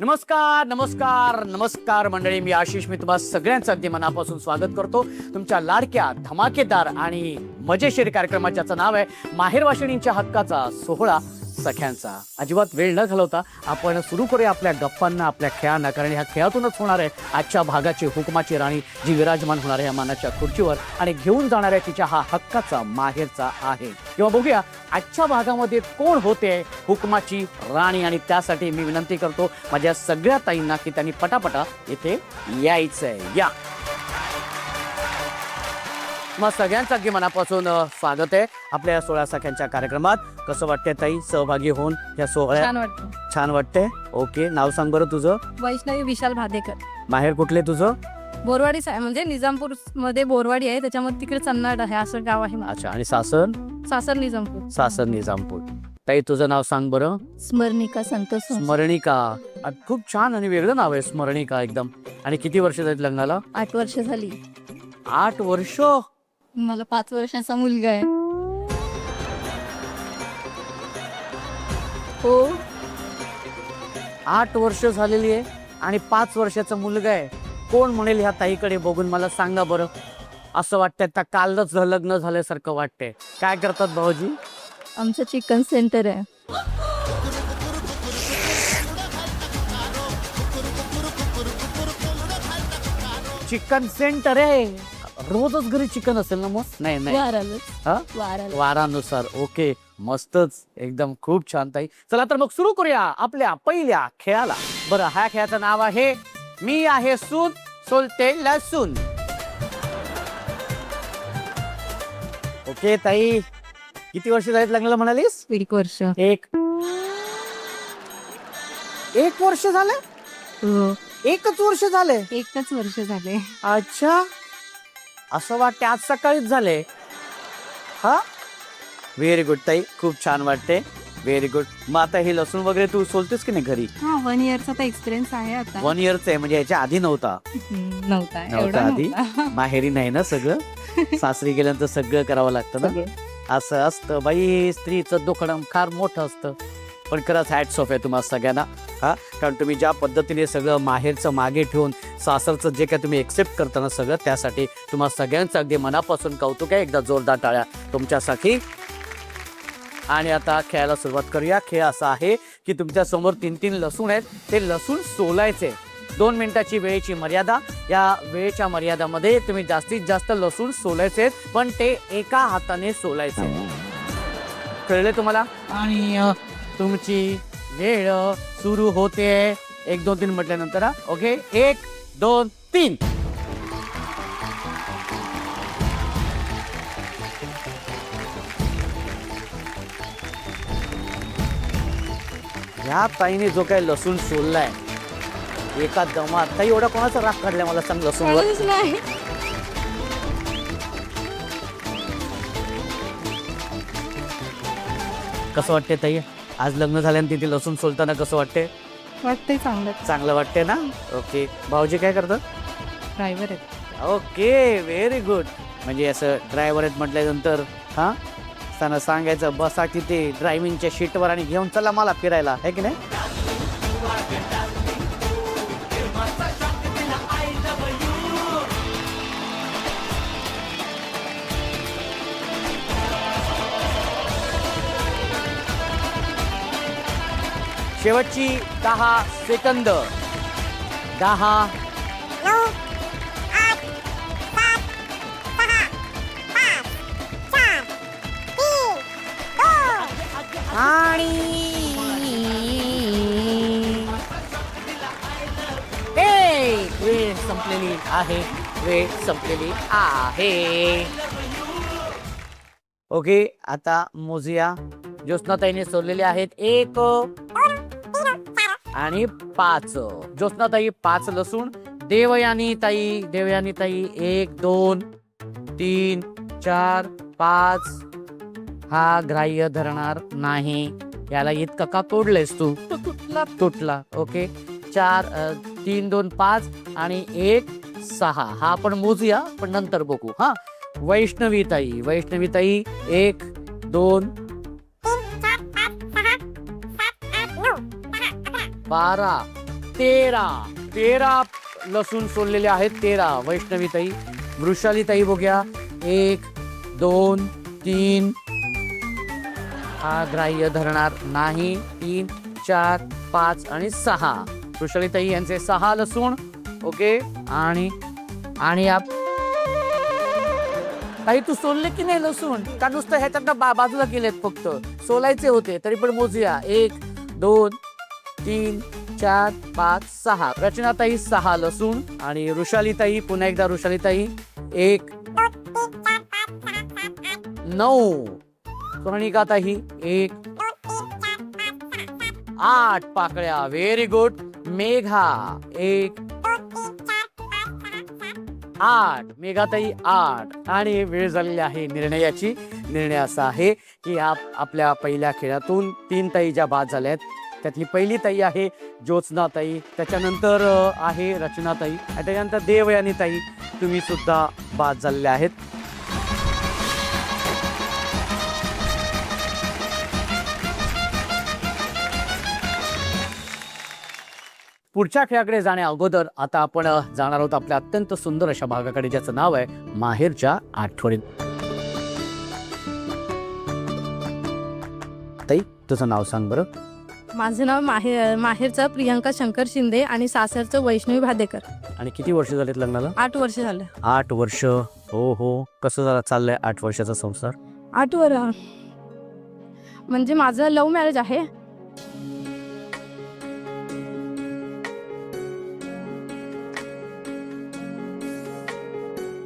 नमस्कार नमस्कार नमस्कार मंडळी, मी आशिष. मी तुम्हा सगळ्यांचं अगदी मनापासून स्वागत करतो तुमच्या लाडक्या धमाकेदार आणि मजेशीर कार्यक्रमाचे. ज्याचं नाव आहे माहेर वाशिणींच्या हक्काचा सोहळा सख्यांचा. अजिबात वेळ न घालवता आपण सुरू करूया आपल्या गप्पांना, आपल्या खेळांना, कारण ह्या खेळातूनच होणार आहे आजच्या भागाची हुकमाची राणी, जी विराजमान होणार आहे या मानाच्या खुर्चीवर आणि घेऊन जाणार आहे तिच्या हा हक्काचा माहेरचा आहे. किंवा बघूया आजच्या भागामध्ये कोण होते हुकमाची राणी. आणि त्यासाठी मी विनंती करतो माझ्या सगळ्या ताईंना की त्यांनी पटापटा इथे यायचंय. या मग सगळ्यांचं अगदी मनापासून स्वागत आहे आपल्या 16 सख्यांच्या कार्यक्रमात. कसं वाटतंय ताई सहभागी होऊन या सोहळ्यात? छान वाटतं. छान वाटतंय. ओके, नाव सांग बरं तुझं. वैष्णवी विशाल भादेकर. माहेर कुठले तुझं? बोरवाडी म्हणजे निजामपूर मध्ये बोरवाडी आहे, त्याच्यामध्ये तिकडे चन्नाड आहे असं गाव आहे. अच्छा. आणि सासर? सासर निजामपूर. सासर निजामपूर. ताई तुझं नाव सांग बरं. स्मरणिका संतोष. स्मरणिका. खूप छान आणि वेगळं नाव आहे स्मरणिका एकदम. आणि किती वर्ष झालीत लग्नाला? 8 वर्ष झाली. 8 वर्ष. मला 5 वर्षाचा मुलगा आहे. हो, 8 वर्ष झालेली आहे आणि 5 वर्षाचा मुलगा आहे. कोण म्हणेल ह्या ताईकडे बघून? मला सांगा बरं. असं वाटतंय आता कालच लग्न झाल्यासारखं वाटतंय. काय करतात भाऊजी? आमचं चिकन सेंटर आहे. चिकन सेंटर आहे. रोजच घरी चिकन असेल ना मग? नाही नाही, हा? वारानुसार. ओके, मस्तच एकदम. खूप छान ताई. चला तर मग सुरू करूया आपल्या पहिल्या खेळाला. बरं, ह्या खेळाचं नाव आहे मी आहे सून सोलते लसूण. ओके ताई, किती वर्ष झालीत लग्नाला म्हणालीस? 1 वर्ष. एक वर्ष झालं? एकच वर्ष झाले? 1च वर्ष झाले. अच्छा, असं वाटते आज सकाळीच झाले. हा, व्हेरी गुड ताई, खूप छान वाटते. Very good. मग आता हे लसूण वगैरे तू सोलतेस की नाही घरी? 1 इयरचा तर एक्सपिरियन्स आहे आता. 1 इयरचा आहे म्हणजे याच्या आधी नव्हता? नव्हता आधी. माहेरी नाही ना सगळं? सासरी गेल्यानंतर सगळं करावं लागतं ना. असं असतं बाई, स्त्रीचं दुखणं फार मोठं असतं. पण खरंच हॅट्स ऑफ आहे तुम्हाला सगळ्यांना. हा, कारण तुम्ही ज्या पद्धतीने सगळं माहेरचं मागे ठेवून सासरचं जे काय तुम्ही एक्सेप्ट करताना सगळं, त्यासाठी तुम्हाला सगळ्यांचं अगदी मनापासून कौतुक आहे. एकदा जोरदार टाळ्या तुमच्यासाठी. आणि आता खेळायला सुरुवात करूया. खेळ असा आहे की तुमच्या समोर 3 लसूण आहेत. ते लसूण सोलायचे. 2 मिनिटाची वेळेची मर्यादा. या वेळेच्या मर्यादामध्ये तुम्ही जास्तीत जास्त लसूण सोलायचे, पण ते एका हाताने सोलायचे. कळले तुम्हाला? आणि तुमची वेळ सुरू होते. 1 2 3 म्हटल्यानंतर. ओके, 1 2 3. या ताईने जो काही लसूण सोललाय एका दमात. ताई, एवढा कोणाचा राग काढलाय मला सांग लसूणवर? नाही. कसं वाटते ताई आज लग्न झाल्यानंतर तिथे लसूण सोलताना? कसं वाटते? वाटतंय चांगलं. चांगलं वाटते ना. ओके, भाऊजी काय करतात? ड्रायव्हर आहे. Okay, very good. म्हणजे असं ड्रायव्हर आहेत म्हटल्यानंतर हा त्यांना सांगायचं बसा तिथे ड्रायव्हिंगच्या शीटवर आणि घेऊन चला मला फिरायला, आहे की नाही? शेवटची 10 सेकंद. 10 आणि वेळ संपलेली आहे. वेळ संपलेली आहे. ओके, आता मोजूया. ज्योत्स्नाताईने सोडलेले आहेत 1 आणि 5. ज्योत्स्नाताई 5 लसूण. देवयानी ताई 1 2 3 4 5. हा ग्राह्य धरणार नाही. याला इतकं का तोडलेस तू? तुटला. ओके, 4 3 2 5 आणि 1 6. हा आपण मोजूया पण नंतर बघू. हा, वैष्णवी ताई 1 2 12 13 लसूण सोललेले आहेत. 13. वैष्णवीताई, वृषालीताई बघूया. 1 2 3. हा ग्राह्य धरणार नाही. 3 4 5 आणि 6. वृषालीताई यांचे 6 लसूण. ओके. आणि ताई तू सोलले की नाही लसूण, का नुसतं ह्याच्यात बाजूला केलेत फक्त? सोलायचे होते तरी पण मोजूया. 1 2 3 4 5 6. रचनाताई 6 लसूण. आणि वृषालीताई, पुन्हा एकदा वृषालीताई 1 9. सोनिकाताई 1 8 पाकळ्या. Very good. मेघा 1 8. मेघाताई 8. आणि वेळ झालेली आहे निर्णयाची. निर्णय असा आहे की आपल्या पहिल्या खेळातून 3 ताई ज्या बाद झाल्या आहेत त्यातली पहिली ताई आहे ज्योत्स्नाताई, त्याच्यानंतर आहे रचनाताई आणि त्याच्यानंतर देवयानीताई. तुम्ही सुद्धा बाद झालेल्या आहेत. पुढच्या खेळाकडे जाण्या अगोदर आता आपण जाणार आहोत आपल्या अत्यंत सुंदर अशा भागाकडे, ज्याचं नाव आहे माहेरच्या आठवणी. ताई तुझं नाव सांग बरं. माझं नाव माहेरचं प्रियंका शंकर शिंदे आणि सासरचं वैष्णवी भादेकर. आणि किती वर्ष झालेत लग्नाला? 8 वर्ष झालं. 8 वर्ष. हो. कसं चाललंय 8 वर्षाचा संसार? 8 वर्ष म्हणजे माझं लव्ह मॅरेज आहे.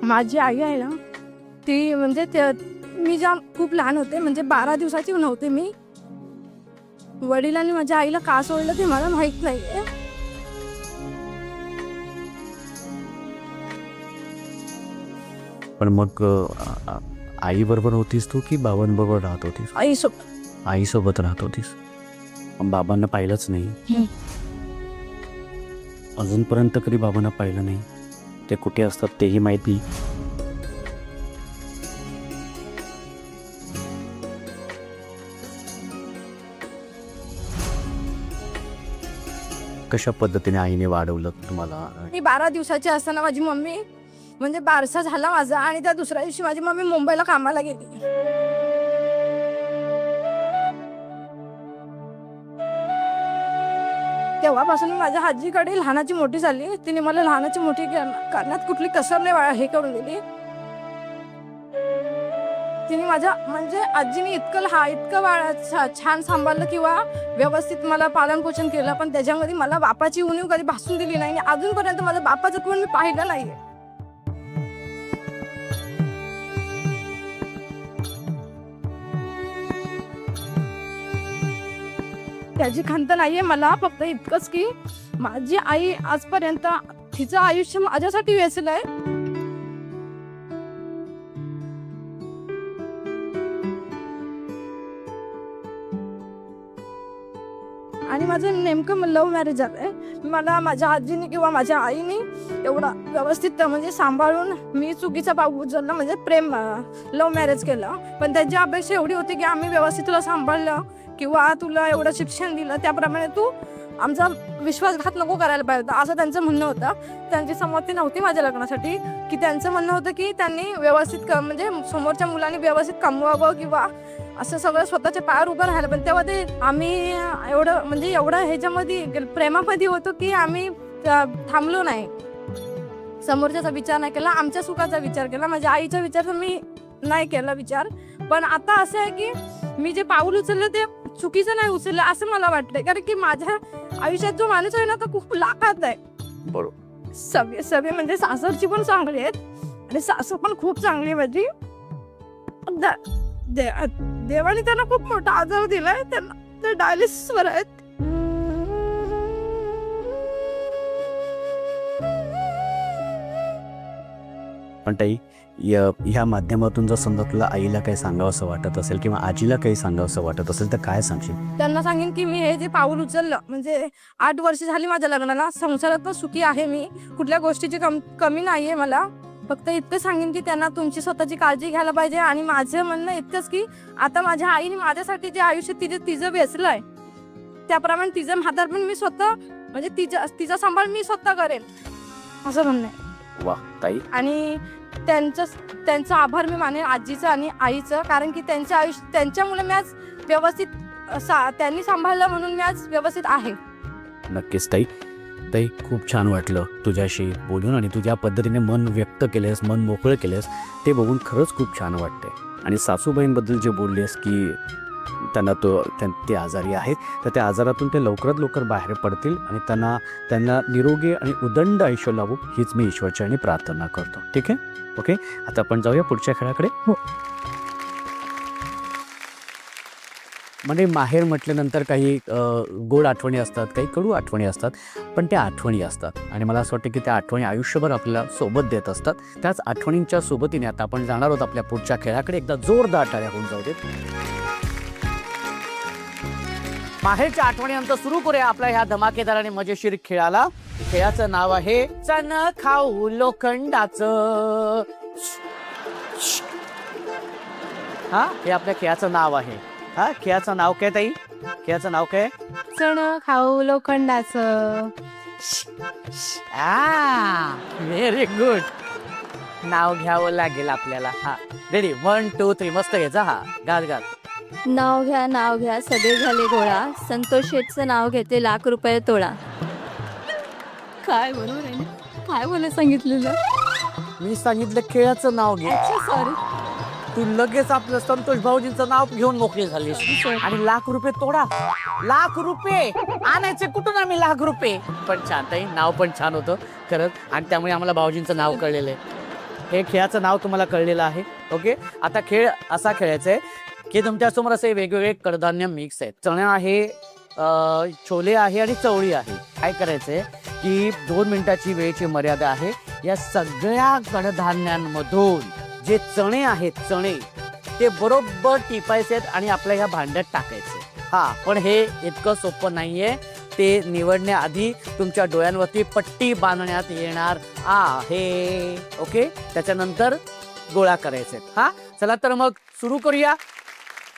माझी आई आहे ना, ती म्हणजे मी खूप लहान होते, म्हणजे 12 दिवसाची नव्हते मी. वडिलांनी माझ्या आईला का सोडलं ते मला माहित नाहीये. पण मग आई बरोबर होतीस तू की बाबांबरोबर राहत होतीस? आईसोबत राहत होतीस. बाबांना पाहिलंच नाही अजूनपर्यंत? कधी बाबांना पाहिलं नाही? ते कुठे असतात तेही माहिती? कशा पद्धतीने आईने वाढवलं तुम्हाला? मी 12 दिवसाची असताना माझी मम्मी म्हणजे बारसा झाला माझा, आणि त्या दुसऱ्या दिवशी माझी मम्मी मुंबईला कामाला गेली. तेव्हापासून मी माझ्या आजीकडे लहानाची मोठी झाली. तिने मला लहानाची मोठी करण्यात कुठली कसर नाही हे करून दिली. तिने माझ्या म्हणजे आजीने इतकं छान सांभाळलं किंवा व्यवस्थित मला पालन पोषण केलं, पण त्याच्यामध्ये मला बापाची उणीव कधी भासून दिली नाही. अजूनपर्यंत माझ्या बापाचं कोण मी पाहिलं नाहीये. त्याची खंत नाहीये मला, फक्त इतकंच की माझी आई आजपर्यंत तिचं आयुष्य माझ्यासाठी वेचलंय. आणि माझं नेमकं लव्ह मॅरेज झालंय. मला माझ्या आजीने किंवा माझ्या आईने एवढा व्यवस्थित म्हणजे सांभाळून मी चुकीचा भाऊ उचलला, म्हणजे प्रेम लव्ह मॅरेज केलं. पण त्यांची अपेक्षा एवढी होती की आम्ही व्यवस्थित तुला सांभाळलं किंवा तुला एवढं शिक्षण दिलं, त्याप्रमाणे तू आमचा विश्वासघात नको करायला पाहिजे होता, असं त्यांचं म्हणणं होतं. त्यांची संमती नव्हती माझ्या लग्नासाठी, की त्यांचं म्हणणं होतं की त्यांनी व्यवस्थित म्हणजे समोरच्या मुलांनी व्यवस्थित कमवावं किंवा असं सगळं स्वतःच्या पायावर उभं राहायला. पण तेव्हा ते आम्ही एवढं ह्याच्यामध्ये प्रेमामध्ये होतो की आम्ही थांबलो नाही. समोरच्याचा विचार नाही केला, आमच्या सुखाचा विचार केला. माझ्या आईचा विचार तर मी नाही केला विचार. पण आता असं आहे की मी जे पाऊल उचललं ते चुकीचं नाही उचललं असं मला वाटतंय, कारण की माझ्या आयुष्यात जो माणूस आहे ना तो खूप लाखात आहे. बरोबर. सगळे म्हणजे सासरची पण चांगली आहेत आणि सासू पण खूप चांगली आहे माझी. देवाने त्यांना खूप मोठा आजार दिलाय, त्यांना ते डायलिसिसवर आहेत. पण ताई ह्या माध्यमातून जर समजा तुला आईला काही सांगावंसं वाटत असेल किंवा आजीला काही सांगावंसं वाटत असेल तर काय सांगशील? त्यांना सांगेन की मी हे जे पाऊल उचललं, म्हणजे 8 वर्ष झाली माझ्या लग्नाला, संसारात पण सुखी आहे मी, कुठल्या गोष्टीची कमी नाहीये मला. फक्त इतकं सांगेन की त्यांना तुमची स्वतःची काळजी घ्यायला पाहिजे. आणि माझं म्हणणं इतकंच की आता माझ्या आईने माझ्यासाठी जे आयुष्य तिचं वेचलंय त्याप्रमाणे तिचं म्हातारपण मी स्वतः म्हणजे तिचा सांभाळ मी स्वतः करेन असं म्हणणं आहे. वा ताई, आणि त्यांचं आभार मी मानेन आजीचं आणि आईचं, कारण की त्यांच्या त्यांच्यामुळे मी आज व्यवस्थित त्यांनी सांभाळलं म्हणून मी आज व्यवस्थित आहे. नक्कीच ताई. ताई, खूप छान वाटलं तुझ्याशी बोलून आणि तू ज्या पद्धतीने मन व्यक्त केलेस, मन मोकळं केलेस, ते बघून खरंच खूप छान वाटते. आणि सासूबाईंबद्दल जे बोललेस की त्यांना ते आजारी आहेत, तर त्या आजारातून ते लवकरात लवकर बाहेर पडतील आणि त्यांना निरोगी आणि उदंड आयुष्य लाभो हीच मी ईश्वरचरणी प्रार्थना करतो. ठीक आहे? ओके, आता आपण जाऊया पुढच्या खेळाकडे. हो. म्हणजे माहेर म्हटल्यानंतर काही गोड आठवणी असतात, काही कडू आठवणी असतात, पण त्या आठवणी असतात आणि मला असं वाटतं की त्या आठवणी आयुष्यभर आपल्याला सोबत देत असतात. त्याच आठवणींच्या सोबतीने आता आपण जाणार आहोत आपल्या पुढच्या खेळाकडे. एकदा जोरदार टाळ्या होऊन जाऊ देत. माहेरच्या आठवणीनंतर सुरू करूया आपल्या ह्या धमाकेदार आणि मजेशीर खेळाला. खेळाचं नाव आहे चण खाऊ लोखंडाचं. हा, हे आपल्या खेळाचं नाव आहे. हा, खेळाचं नाव काय ताई? खेळाचं नाव काय? चण खाऊ लोखंडाचं. Very good. नाव घ्यावं लागेल आपल्याला. हा, रेडी, 1 2 3 मस्त घ्यायचा. हा, गाल. नाव घ्या सगळे झाले गोळा, संतोष शेठचं नाव घेते ₹1,00,000 तोळा. काय बरोबर आहे ना? काय बोलायला सांगितलेलं? मी सांगितलं खेळाचं नाव घे. सॉरी. तू लगेच आपलं संतोष भाऊजींचं नाव घेऊन मोकळी झालीस. आणि ₹1,00,000 तोडा. ₹1,00,000 आणायचे कुठून आम्ही ₹1,00,000? पण छान ताई, नाव पण छान होतं खरंच, आणि त्यामुळे आम्हाला भाऊजींचं नाव कळलेलं आहे. हे खेळाचं नाव तुम्हाला कळलेलं आहे. ओके, आता खेळ असा खेळायचा आहे की तुमच्यासमोर असे वेगवेगळे कडधान्य मिक्स आहेत. चणा आहे, छोले आहे आणि चवळी आहे. काय करायचंय की 2 मिनिटाची वेळेची मर्यादा आहे. या सगळ्या कडधान्यांमधून जे चणे आहेत, चणे ते बरोबर टिपायचे आहेत आणि आपल्या ह्या भांड्यात टाकायचे. हा, पण हे इतकं सोपं नाहीये. ते निवडण्याआधी तुमच्या डोळ्यांवरती पट्टी बांधण्यात येणार आहे. ओके, त्याच्यानंतर गोळा करायचे. हा, चला तर मग सुरू करूया.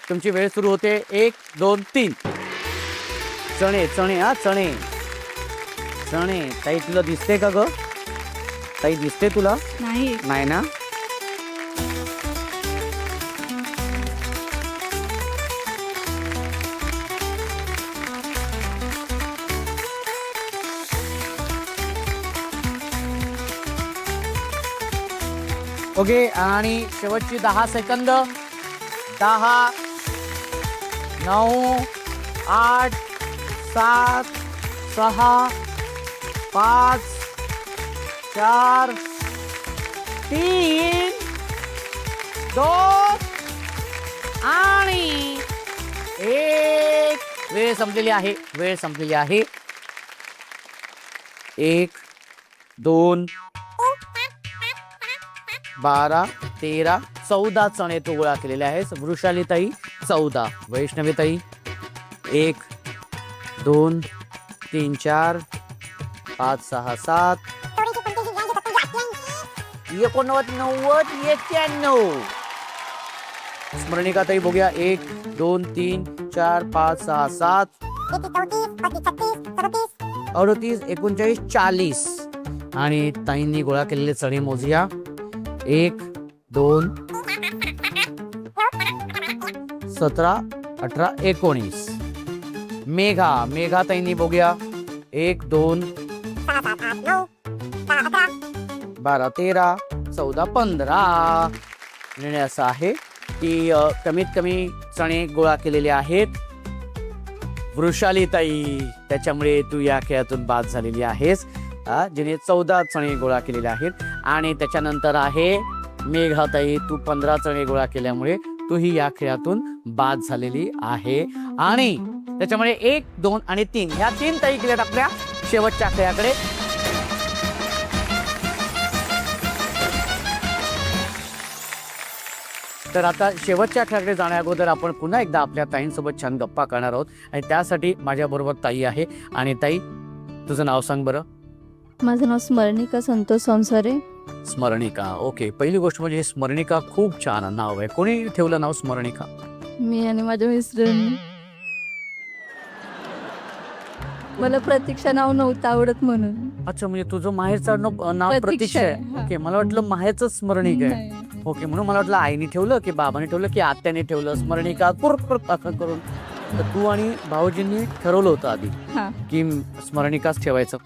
तुमची वेळ सुरू होते. 1 2 3. चणे चणे हा, चणे चणे. ताई, तुला दिसते का ग? ताई, दिसते तुला? नाही ना? ओके, आणि शेवटची 10 सेकंद. 10 9 8 7 6 5 4 3 2 आणि 1. वेळ संपलेली आहे. 1 2 12 13 14 चणे तू गोळा केलेले आहेत. वृषाली ताई 14. वैष्णवी ताई 1 2 3 4 5 6 7 89 90 91. स्मरणिका ताई बघूया. 1 2 3 4 5 6 7 38 39 40. आणि ताईंनी गोळा केलेले चणे मोजूया. 1 2 17 18 19. मेघा ताईंनी बघूया. 1 2 12 13 14 15. निर्णय असा आहे की कमीत कमी चणे गोळा केलेले आहेत वृषाली ताई. त्याच्यामुळे तू या खेळातून बाद झालेली आहेस, जिने 14 चणे गोळा केलेले आहेत. आणि त्याच्यानंतर आहे मेघाताई, तू 15 चणे गोळा केल्यामुळे तू ही या खेळातून बाद झालेली आहे. आणि त्याच्यामुळे 1 2 आणि 3 ह्या 3 ताई गेल्यात आपल्या शेवटच्या खेळाकडे. तर आता शेवटच्या खेळाकडे जाण्या अगोदर आपण पुन्हा एकदा आपल्या ताईंसोबत छान गप्पा करणार आहोत. आणि त्यासाठी माझ्याबरोबर ताई आहे. आणि ताई, तुझं नाव सांग बरं. माझं नाव स्मरणिका संतोष संसारे. स्मरणिका. ओके, पहिली गोष्ट म्हणजे स्मरणिका खूप छान नाव आहे. कोणी ठेवलं नाव स्मरणिका? मी आणि माझ्या मिस्टरांनी. मला प्रतीक्षा नाव नव्हतं आवडत म्हणून. अच्छा, म्हणजे तुझं माहेरचं नाव प्रतीक्षा प्रतीक्षा आहे. आहे. हा. ओके, मला वाटलं माहेरचं स्मरणिक आहे. नाही. ओके, म्हणून मला वाटलं आईने ठेवलं की बाबाने ठेवलं की आत्याने ठेवलं स्मरणिका करून. तर तू आणि भाऊजींनी ठरवलं होतं आधी हा की स्मरणिकाच ठेवायचं.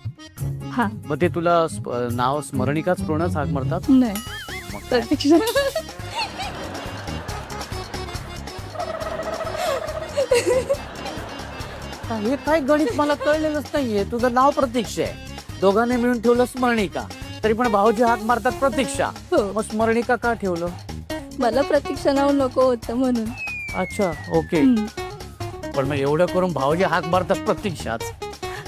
हा मग ते तुला नाव स्मरणिकाच पूर्णच हाक मारतात. नाही मग काय? प्रतीक्षा. हे काय गणित मला कळलेलंच नाहीये. तुझं नाव प्रतीक्षा आहे, दोघांनी मिळून ठेवलं स्मरणिका, तरी पण भाऊजी हाक मारतात प्रतीक्षा. हो, मग स्मरणिका का ठेवलं? मला प्रतीक्षा नाव नको होतं म्हणून. अच्छा, ओके. हम्म. पण मग एवढं करून भाऊजी हाक मारतात प्रतीक्षाच,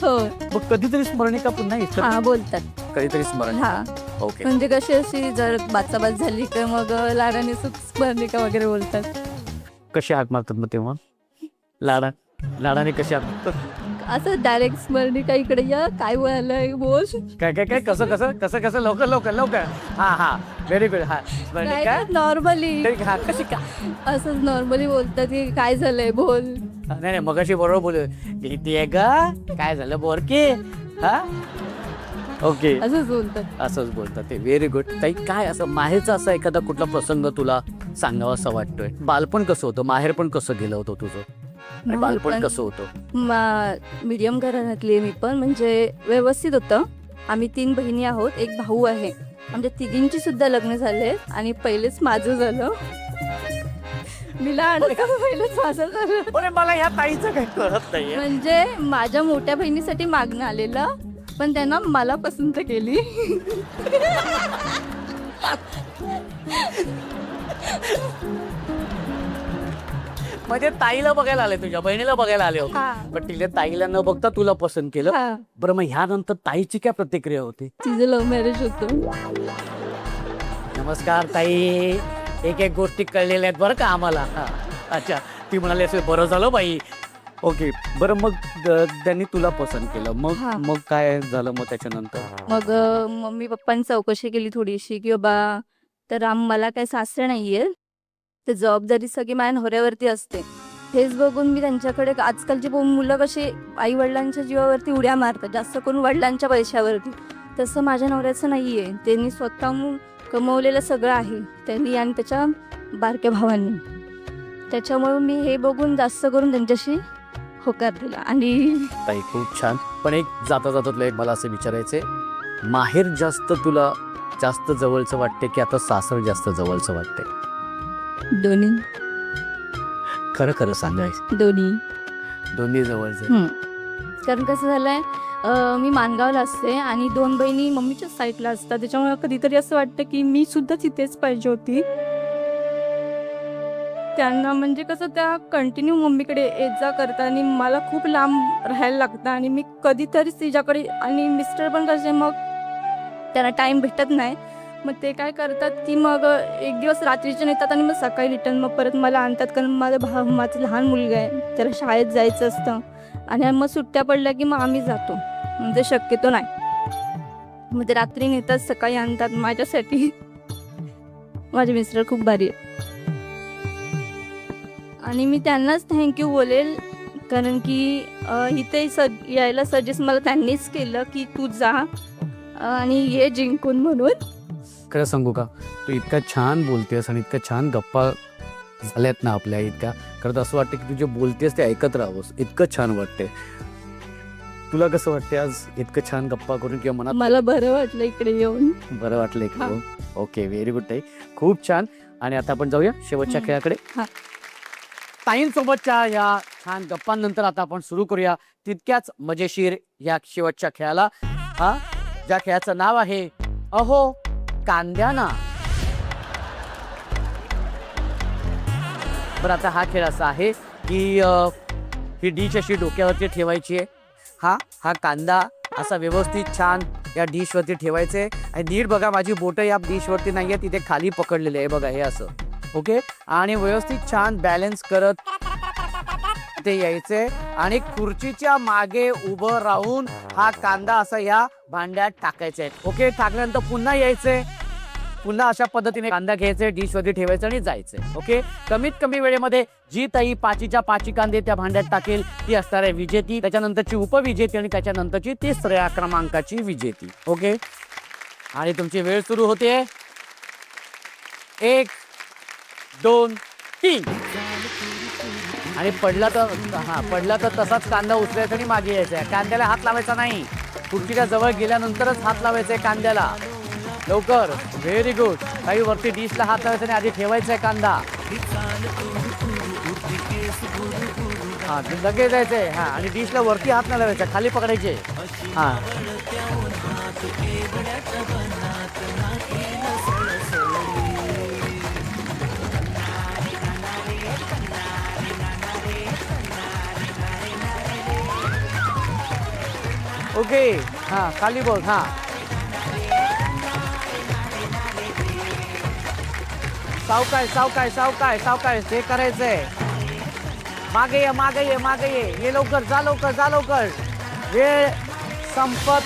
हो, मग कधीतरी स्मरणिका पुन्हा येतात. हा बोलतात. कधीतरी स्मरण. हा ओके. म्हणजे कशी अशी जर बाचाबाच झाली तर मग लाडाने स्मरणिका वगैरे बोलतात. कशी हाक मारतात मग तेव्हा? लाडाने कशी हाक मारतात? असं डायरेक्ट स्मरणिका इकडे या, काय बोलायलंय बोल. काय कसं लवकर. हा व्हेरी गुड. हा स्मरणिका. नॉर्मली हा कशी का? असंच नॉर्मली बोलतात की काय झालंय बोल. नाही मगाशी बरोबर बोल. भीती आहे का? काय झालं बोरकी? हा ओके, असंच बोलतात. असंच बोलतात ते. Very good. ताई, काय असं माहेरचा असा एखादा कुठला प्रसंग तुला सांगावा असं वाटतोय? बालपण कसं होतं, माहेर पण कसं गेलं होतं तुझं, आणि बालपण कसं होतं? मीडियम घराण्यातली मी पण, म्हणजे व्यवस्थित होतं. आम्ही 3 बहिणी आहोत, एक भाऊ आहे. आमच्या तिघींची सुद्धा लग्न झाले आणि पहिलेच माझं झालं. मी लहान पहिलेच माझं झालं. अरे मला ह्या ताईचं काही कळत नाहीये. म्हणजे माझ्या मोठ्या बहिणीसाठी मागणं आलेलं, पण त्यांना मला पसंत केली. म्हणजे ताईला बघायला आले, तुझ्या बहिणीला बघायला आले होते, हा. पण तिला ताईला न बघता तुला पसंत केलं. हा, बरं, मग ह्यानंतर ताईची काय प्रतिक्रिया होती? तिचं लव्ह मॅरेज होतं. नमस्कार ताई, एक गोष्टी कळलेल्या आहेत बरं का आम्हाला. हा. अच्छा, ती म्हणाली असं बरं झालं बाई. ओके, बरं, मग त्यांनी तुला पसंत केलं. हा. मग काय झालं मग त्याच्यानंतर? मग मम्मी पप्पांनी चौकशी केली थोडीशी की बाबा, तर मला काय सासरे नाहीये, तर जबाबदारी सगळी माझ्या नवऱ्यावरती असते. हेच बघून मी त्यांच्याकडे, आजकालची मुलं कशी आई वडिलांच्या जीवावरती उड्या मारतात, जास्त करून वडिलांच्या पैशावरती. तसं माझ्या नवऱ्याचं नाहीये. त्यांनी स्वतःहून कमवलेलं सगळं आहे, त्यांनी आणि त्याच्या बारक्या भावांनी. त्याच्यामुळे मी हे बघून जास्त करून त्यांच्याशी होकार दिला. आणि ताई, खूप छान. पण एक जाता तुला एक मला असं विचारायचंय, माहेर जास्त जवळचं वाटते की आता सासर जास्त जवळचं वाटते? दोन्ही खरं सांगायचं. दोन्ही जवळचं. कारण कसं झालंय, मी माणगावला असते आणि 2 बहिणी मम्मीच्या साईडला असतात. त्याच्यामुळे कधीतरी असं वाटतं की मी सुद्धा तिथेच पाहिजे होती. त्यांना म्हणजे कसं, त्या कंटिन्यू मम्मीकडे येत जा करतात आणि मला खूप लांब राहायला लागतं आणि मी कधीतरीच तिच्याकडे, आणि मिस्टर पण कसे, मग त्यांना टाईम भेटत नाही. मग ते काय करतात की मग एक दिवस रात्रीचे नेतात आणि मग सकाळी रिटर्न मग परत मला आणतात. कारण माझा लहान मुलगा आहे, त्याला शाळेत जायचं असतं आणि मग सुट्ट्या पडल्या की मग आम्ही जातो, म्हणजे शक्यतो नाही. मग ते रात्री नेतात, सकाळी आणतात माझ्यासाठी. माझे मिस्टर खूप भारी आहे आणि मी त्यांनाच थँक्यू बोलेल, कारण की इथे यायला सजेस्ट मला त्यांनीच केलं की तू जा आणि ये जिंकून म्हणून. खरं सांगू का, तू इतका छान बोलतेस आणि इतक्या छान गप्पा झाल्यात ना आपल्या इतक्या, खरं तर असं वाटतं की तू जे बोलतेस ते ऐकत राहावंस, इतकं छान वाटते. तुला कसं वाटते आज इतकं छान गप्पा करून, किंवा मनात मला बरं वाटलं इकडे येऊन. बरं वाटलं इकडे? ओके, व्हेरी गुड ताई, खूप छान. आणि आता आपण जाऊया शेवटच्या खेळाकडे. हा. ताईंसोबतच्या या छान गप्पांनंतर आता आपण सुरू करूया तितक्याच मजेशीर या शेवटच्या खेळाला, ज्या खेळाचं नाव आहे अहो कांद्याना. बरं, आता हा खेळ असा आहे की ही डिश अशी डोक्यावरती ठेवायची आहे. हा कांदा असा व्यवस्थित छान या डिशवरती ठेवायचे आणि नीट बघा, माझी बोटं या डिशवरती नाही आहे, तिथे खाली पकडलेले आहे बघा, हे असं. ओके, आणि व्यवस्थित छान बॅलन्स करत ते यायचे आणि खुर्चीच्या मागे उभं राहून हा कांदा असा या भांड्यात टाकायचा आहे. ओके, टाकल्यानंतर पुन्हा यायचे, पुन्हा अशा पद्धतीने कांदा घ्यायचे, डिश वरती ठेवायचं आणि जायचंय. ओके, कमीत कमी वेळेमध्ये जी ताई 5च्या 5 कांदे त्या भांड्यात टाकेल ती असणार आहे विजेती, त्याच्यानंतरची उपविजेती आणि त्याच्यानंतरची 3ऱ्या क्रमांकाची विजेती. ओके, आणि तुमची वेळ सुरू होते. 1 2 3. आणि पडला तर तसाच कांदा उचलायचा आणि मागे यायचा. कांद्याला हात लावायचा नाही, खुर्चीच्या जवळ गेल्यानंतरच हात लावायचा कांद्याला. लवकर, व्हेरी गुड. काही वरती डिशला हात लावायचा आणि आधी ठेवायचा कांदा. हा, लगेच जायचंय. हा, आणि डिशला वरती हात नाही लावायचा, खाली पकडायचे. हा, ओके. हा, खाली बघ. हा, सावकाश ते करायचंय. मागे ये लवकर, जा लवकर. वेळ संपत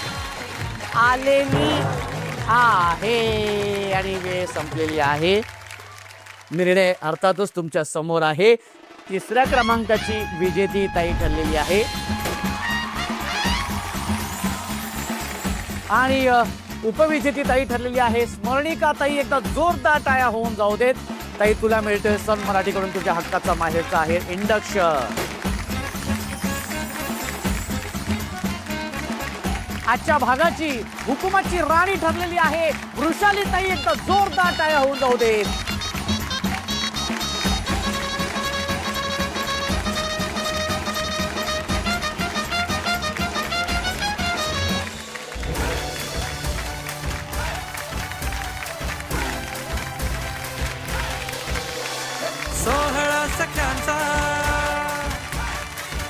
आलेली आहे आणि वेळ संपलेली आहे. निर्णय अर्थातच तुमच्या समोर आहे. 3ऱ्या क्रमांकाची विजेती ताई ठरलेली आहे. आणि उपविजेती ताई ठरलेली आहे स्मरणिका ताई. एकदा जोरदार टाळ्या होऊन जाऊ देत. ताई, तुला मिळतोय सन मराठीकडून तुझ्या हक्काचा माहेरचा आहे इंडक्शन. आजच्या भागाची हुकुमाची राणी ठरलेली आहे वृषाली ताई. एकदा जोरदार टाळ्या होऊन जाऊ देत.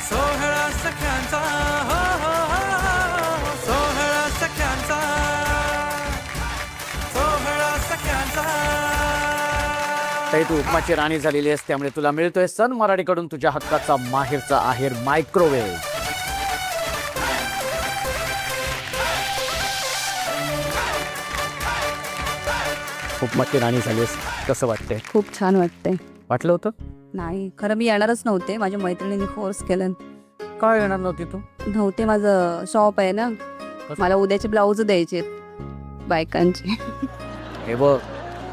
सोहळा सख्यांचा हो हो हो, सोहळा सख्यांचा ताई, तू उपमाची राणी झालेली आहेस, त्यामुळे तुला मिळतोय सन मराठीकडून तुझ्या हक्काचा माहेरचा आहेर मायक्रोवेव्ह. उपमाची राणी झालीस, कसं वाटतंय? खूप छान वाटतंय. वाटलं होतं? नाही, खरं मी येणारच नव्हते. माझ्या मैत्रिणींनी फोर्स केलं. काय येणार नव्हती तू? नव्हते, माझं शॉप आहे ना, मला उद्याचे ब्लाऊज द्यायचे बायकांचे. हे बघ,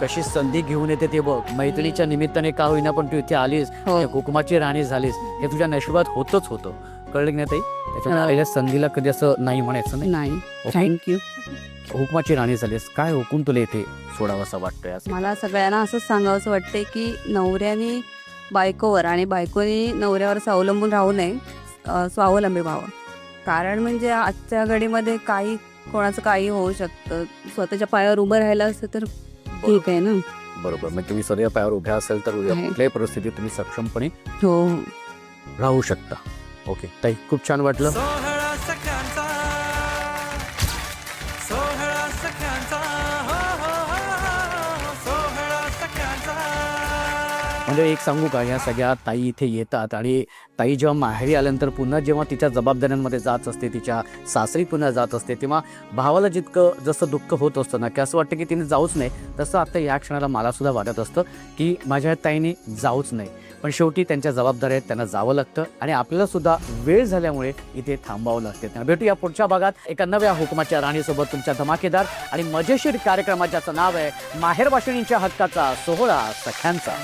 कशी संधी घेऊन येते ते बघ. मैत्रिणीच्या निमित्ताने का होईना पण तू इथे आलीस, हो. त्या हुकुमाची राणी झालीस. हे तुझ्या नशिबात होतच होतं. कळलं की नाही ताई? त्याच्यामुळे पहिल्या संधीला कधी असं नाही म्हणायचं नाही. थँक्यू. हुकुमाची राणी झालीस, काय हुकूम तुला इथे सोडावासा वाटतोय आज? मला सगळ्यांना असंच सांगावंसं वाटतंय की नवऱ्याने बायकोवर आणि बायकोने नवऱ्यावर अवलंबून राहू नये, स्वावलंबी व्हावं. कारण म्हणजे आजच्या घडीमध्ये कोणाचं काही होऊ शकतं. स्वतःच्या पायावर उभं राहायला असतं तर ठीक आहे ना. बरोबर. मग तुम्ही सदैव पायावर उभ्या असेल तर उद्या आहे. कुठल्याही परिस्थितीत तुम्ही सक्षमपणे हो. राहू शकता. ओके ताई, खूप छान वाटलं. सोहळा सख्यांचा हो हो हो, सोहळा सख्यांचा. म्हणजे एक सांगू का, या सगळ्या ताई इथे येतात आणि ताई जेव्हा माहेरी आल्यानंतर पुन्हा जेव्हा तिच्या जबाबदाऱ्यांमध्ये जात असते, तिच्या सासरी पुन्हा जात असते, तेव्हा भावाला जितकं जसं दुःख होत असतं ना, की असं वाटतं की तिने जाऊच नाही, तसं आता या क्षणाला मला सुद्धा वाटत असतं की माझ्या ताईने जाऊच नाही. पण शेवटी त्यांच्या जबाबदाऱ्या आहेत, त्यांना जावं लागतं आणि आपल्याला सुद्धा वेळ झाल्यामुळे इथे थांबावं लागते. त्यांना भेटूया पुढच्या भागात एका नव्या हुकुमाच्या राणीसोबत तुमच्या धमाकेदार आणि मजेशीर कार्यक्रमाचं नाव आहे माहेरवाशिणींच्या हक्काचा सोहळा सख्यांचा.